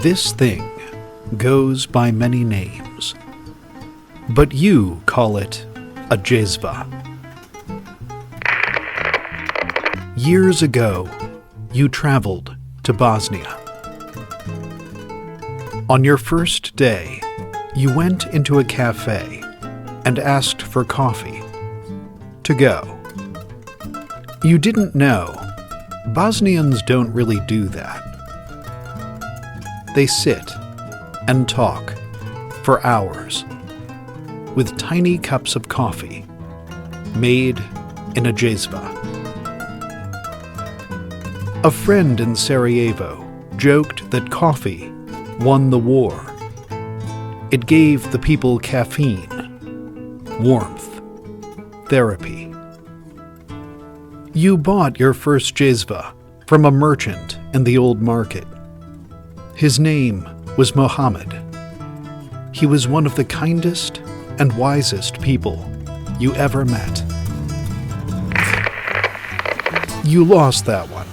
This thing goes by many names, but you call it a jezva. Years ago, you traveled to Bosnia. On your first day, you went into a cafe and asked for coffee to go. You didn't know Bosnians don't really do that. They sit and talk for hours with tiny cups of coffee made in a jezva. A friend in Sarajevo joked that coffee won the war. It gave the people caffeine, warmth, therapy. You bought your first jezva from a merchant in the old market. His name was Mohammed. He was one of the kindest and wisest people you ever met. You lost that one.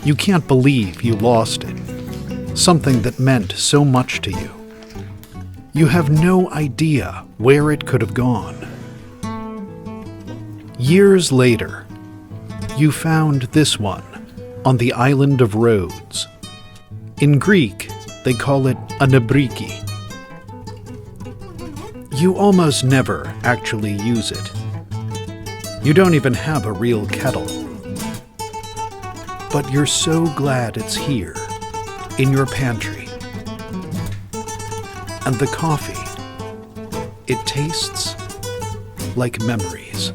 You can't believe you lost it. Something that meant so much to you. You have no idea where it could have gone. Years later, you found this one on the island of Rhodes. In Greek, they call it a nebriki. You almost never actually use it. You don't even have a real kettle. But you're so glad it's here, in your pantry. And the coffee, it tastes like memories.